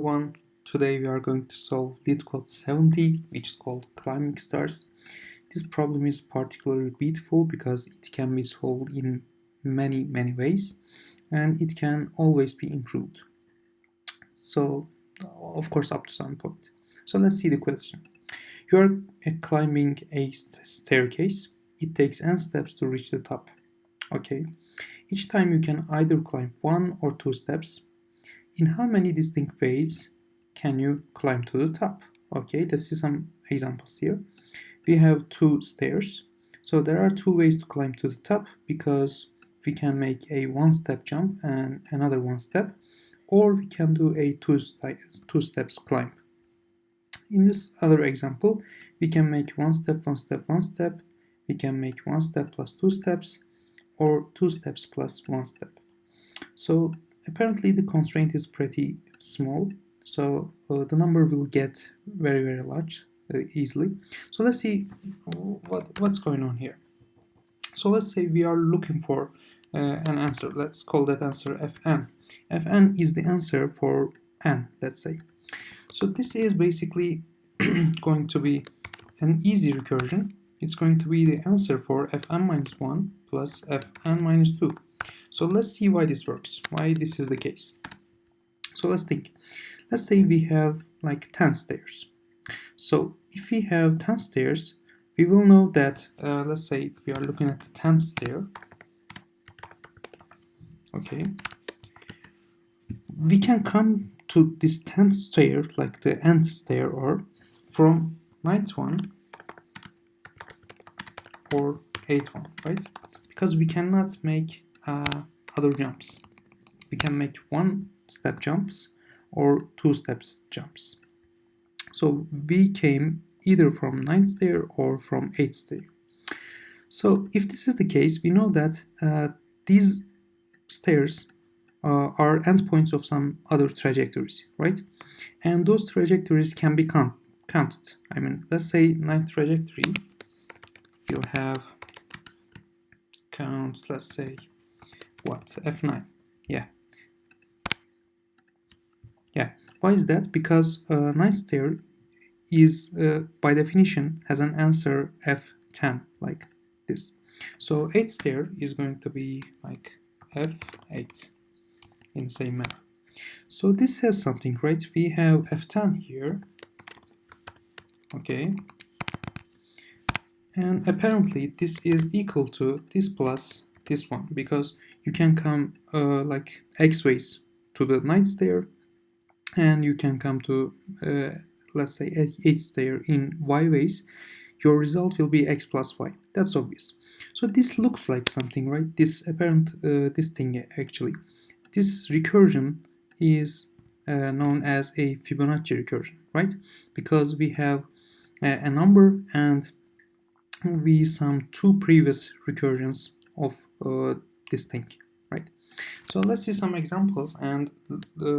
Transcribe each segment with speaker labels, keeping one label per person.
Speaker 1: Everyone, today we are going to solve LeetCode 70, which is called climbing stars. This problem is particularly beautiful because it can be solved in many ways and it can always be improved. So, of course, up to some point. So let's see the question. You are climbing a staircase. It takes n steps to reach the top. Okay. Each time you can either climb 1 or 2 steps. In how many distinct ways can you climb to the top? Okay, let's see some examples here. We have 2 stairs. So there are 2 ways to climb to the top because we can make a 1-step jump and another 1 step, or we can do a 2 steps climb. In this other example, we can make 1 step, 1 step, 1 step. We can make 1 step plus 2 steps, or 2 steps plus 1 step. So apparently the constraint is pretty small, so the number will get very large easily. So let's see what's going on here. So let's say we are looking for an answer. Let's call that answer fn. Fn is the answer for n, let's say. So this is basically going to be an easy recursion. It's going to be the answer for fn minus 1 plus fn minus 2. So let's see why this works, why this is the case. So let's think. Let's say we have like 10 stairs. So if we have 10 stairs, we will know that, let's say we are looking at the 10th stair. Okay. We can come to this 10th stair, like the nth stair, or from 9th one or 8th one, right? Because we cannot make other jumps. We can make 1-step jumps or 2-step jumps. So we came either from 9th stair or from 8th stair. So if this is the case, we know that these stairs are endpoints of some other trajectories, right? And those trajectories can be counted. I mean, let's say 9th trajectory, we'll have count, let's say, what, f9. Yeah. Why is that? Because 9th stair is by definition has an answer f10 like this. So 8th stair is going to be like f8 in the same manner. So this says something, right? We have f10 here. Okay. And apparently this is equal to this plus this one, because you can come like x ways to the 9th stair, and you can come to let's say 8th stair in y ways. Your result will be x plus y. That's obvious. So this looks like something, right? This apparent this thing actually, this recursion is known as a Fibonacci recursion, right? Because we have a number and we sum 2 previous recursions of this thing, right? So let's see some examples and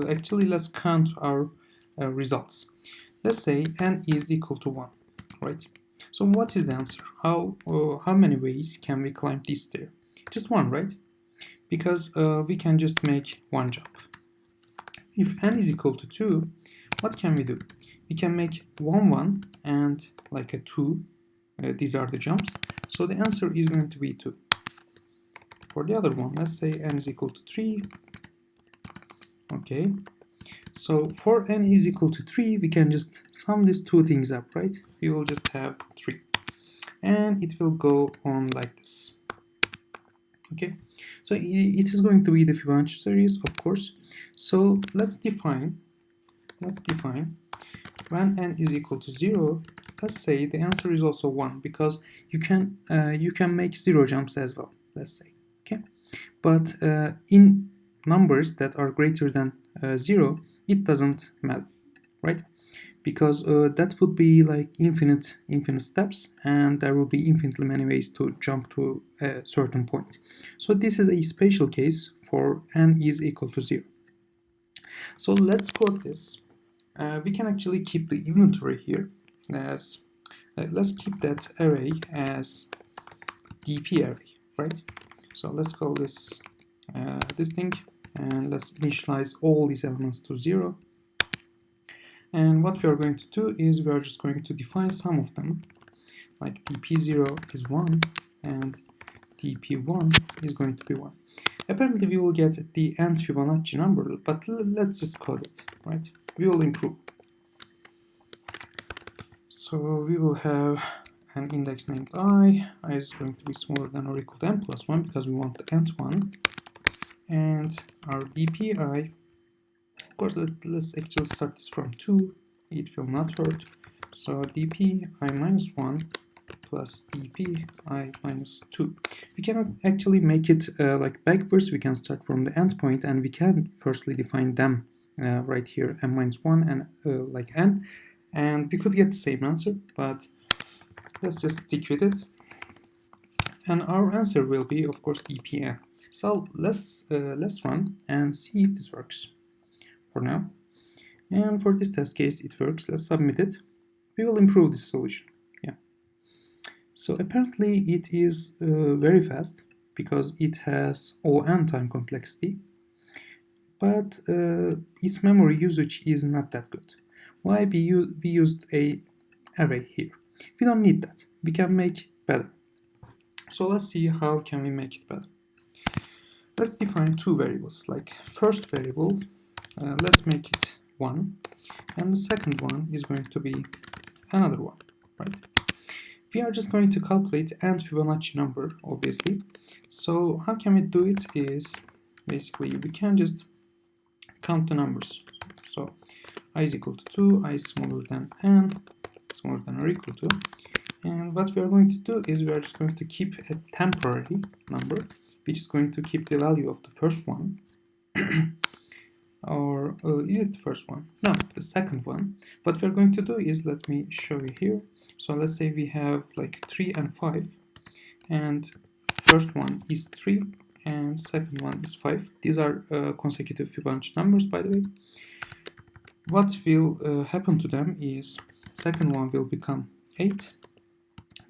Speaker 1: actually let's count our results. Let's say n is equal to 1, right? So what is the answer? How many ways can we climb this stair? Just 1, right? Because we can just make 1 jump. If n is equal to 2, what can we do? We can make 1 and like a 2. These are the jumps. So the answer is going to be 2. For the other one, let's say n is equal to 3. Okay. So for n is equal to 3, we can just sum these 2 things up, right? We will just have 3. And it will go on like this. Okay. So it is going to be the Fibonacci series, of course. So let's define when n is equal to 0. Let's say the answer is also 1, because you can make 0 jumps as well, let's say. Okay, but in numbers that are greater than 0, it doesn't matter, right? Because that would be like infinite steps, and there will be infinitely many ways to jump to a certain point. So this is a special case for n is equal to 0. So let's code this. We can actually keep the inventory here as let's keep that array as dp array, right? So let's call this thing, and let's initialize all these elements to 0. And what we are going to do is we are just going to define some of them, like dp0 is 1 and dp1 is going to be 1. Apparently we will get the nth Fibonacci number, but let's just code it, right? We will improve. So we will have an index named I is going to be smaller than or equal to n plus 1 because we want the nth one. And our dpi, of course, let's actually start this from 2, it will not hurt. So dpi minus 1 plus dpi minus 2. We cannot actually make it like backwards. We can start from the endpoint and we can firstly define them right here, m minus 1 and like n, and we could get the same answer, but let's just stick with it. And our answer will be, of course, dpn. So let's run and see if this works for now. And for this test case, it works. Let's submit it. We will improve this solution. Yeah. So apparently it is very fast because it has O(n) time complexity, but its memory usage is not that good. Why? We used a array here. We don't need that. We can make better. So let's see how can we make it better. Let's define two variables. Like first variable, let's make it 1, and the second one is going to be another one, right? We are just going to calculate nth Fibonacci number, obviously. So how can we do it is basically we can just count the numbers. So I is equal to 2, I is smaller than n, smaller than or equal to. And what we are going to do is we are just going to keep a temporary number, which is going to keep the value of the first one. Or is it the first one? No, the second one. What we're going to do is, let me show you here. So let's say we have like 3 and 5, and first one is 3 and second one is 5. These are consecutive Fibonacci numbers, by the way. What will happen to them is second one will become 8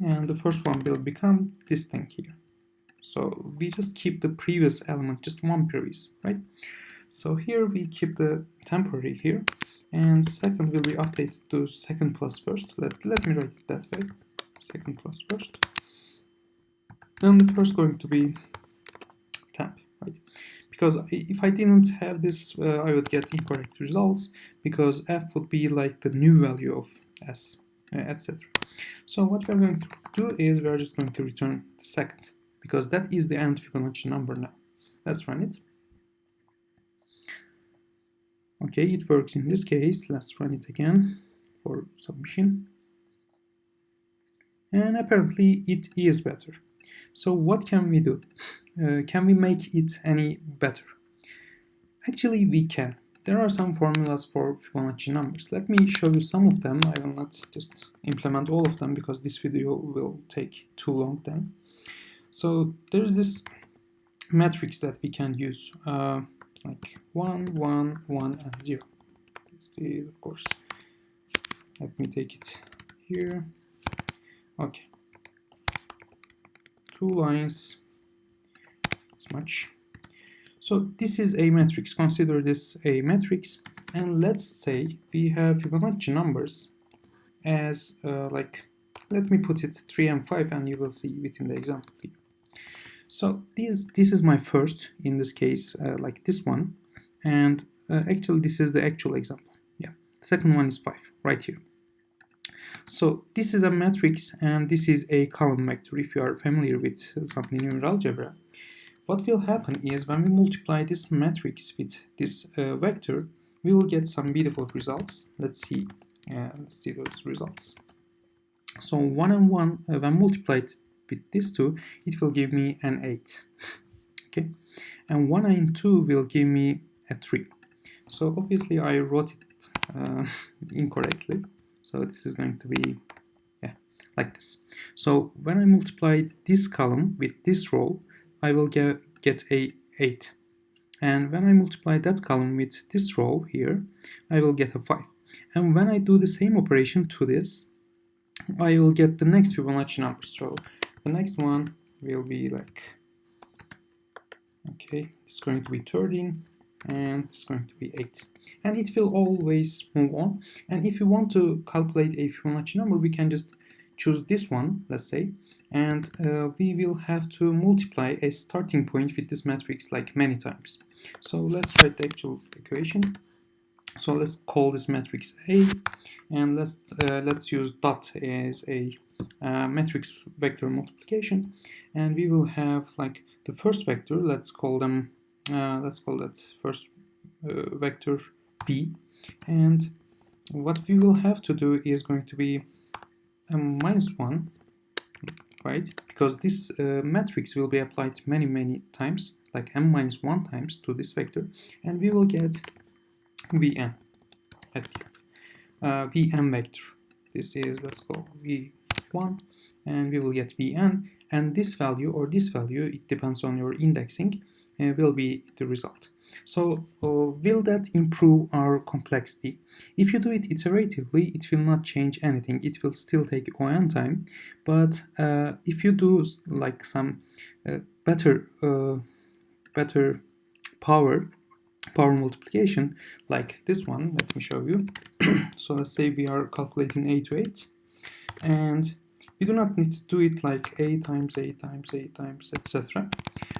Speaker 1: and the first one will become this thing here. So we just keep the previous element, just one previous, right? So here we keep the temporary here, and second will be updated to second plus first. Let me write it that way, second plus first. And the first going to be temp, right? Because if I didn't have this, I would get incorrect results, because f would be like the new value of s, etc. So what we're going to do is we're just going to return the second, because that is the nth Fibonacci number now. Let's run it. Okay, it works in this case. Let's run it again for submission. And apparently it is better. So what can we do? Can we make it any better? Actually, we can. There are some formulas for Fibonacci numbers. Let me show you some of them. I will not just implement all of them because this video will take too long then. So there's this matrix that we can use, like 1, 1, 1, and 0. This is, of course, let me take it here. Okay. 2 lines, this much. So this is a matrix. Consider this a matrix, and let's say we have Fibonacci numbers as like, let me put it 3 and 5, and you will see within the example here. So this is my first, in this case, like this one, and actually this is the actual example. Yeah, the second one is 5 right here. So this is a matrix and this is a column vector. If you are familiar with something in algebra, what will happen is when we multiply this matrix with this vector, we will get some beautiful results. Let's see those results. So 1 and 1, when multiplied with these two, it will give me an 8. Okay, and 1 and 2 will give me a 3. So obviously I wrote it incorrectly. So this is going to be, yeah, like this. So when I multiply this column with this row, I will get a 8. And when I multiply that column with this row here, I will get a 5. And when I do the same operation to this, I will get the next Fibonacci number. So the next one will be like, okay, it's going to be 13, and it's going to be 8. and it will always move on. And if you want to calculate a Fibonacci number, we can just choose this one, let's say, and we will have to multiply a starting point with this matrix like many times. So let's write the actual equation. So let's call this matrix A, and let's use dot as a matrix vector multiplication, and we will have like the first vector. Let's call that first vector B, and what we will have to do is going to be -1, right? Because this matrix will be applied many times, like m-1 times to this vector, and we will get Vn at the end. Vn vector. This is, let's go V1, and we will get Vn, and this value or this value, it depends on your indexing, will be the result. So will that improve our complexity? If you do it iteratively, it will not change anything. It will still take on time, but if you do like some better power multiplication like this one, let me show you. So let's say we are calculating a to 8, and we do not need to do it like a times a times a times etc.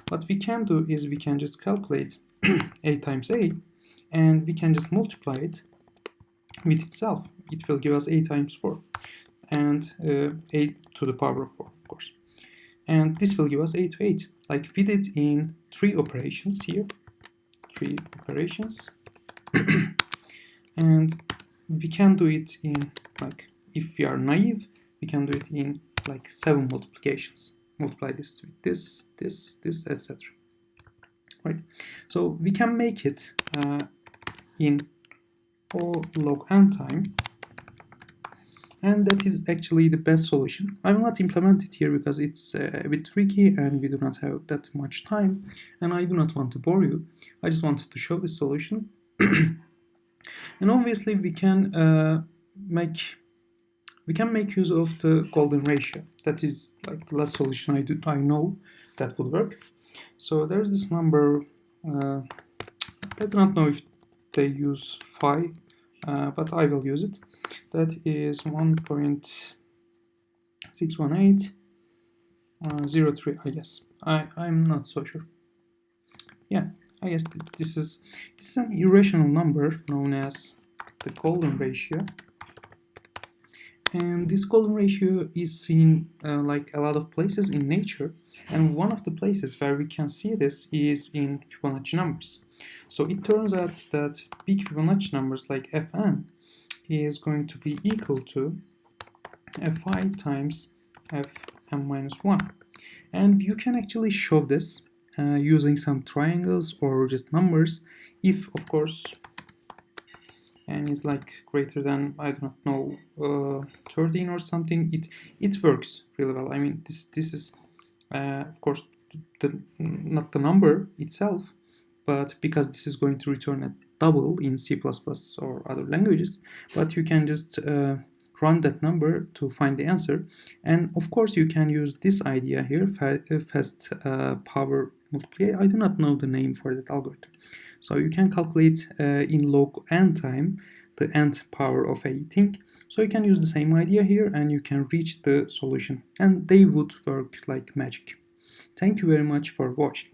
Speaker 1: What we can do is we can just calculate a times a, and we can just multiply it with itself. It will give us a times 4, and a to the power of 4, of course, and this will give us a to 8. Like we did in 3 operations here, 3 operations. And we can do it in, like, if we are naive, we can do it in like 7 multiplications. Multiply this with this, etc. Right? So we can make it in O log n time, and that is actually the best solution. I will not implement it here because it's a bit tricky and we do not have that much time, and I do not want to bore you. I just wanted to show this solution. And obviously we can make use of the golden ratio. That is like the last solution I know that would work. So there's this number. I do not know if they use phi, but I will use it. That is 1.61803, I guess. I'm not so sure. Yeah, I guess this is an irrational number known as the golden ratio. And this golden ratio is seen like a lot of places in nature, and one of the places where we can see this is in Fibonacci numbers. So it turns out that big Fibonacci numbers like Fn is going to be equal to Fi times Fn-1. And you can actually show this using some triangles or just numbers, if of course n is like greater than, I do not know, 13 or something. It works really well. I mean, this is of course not the number itself, but because this is going to return a double in C++ or other languages, but you can just run that number to find the answer. And of course you can use this idea here, fast power multiplier. I do not know the name for that algorithm. So you can calculate in log n time the nth power of a thing. So you can use the same idea here and you can reach the solution, and they would work like magic. Thank you very much for watching.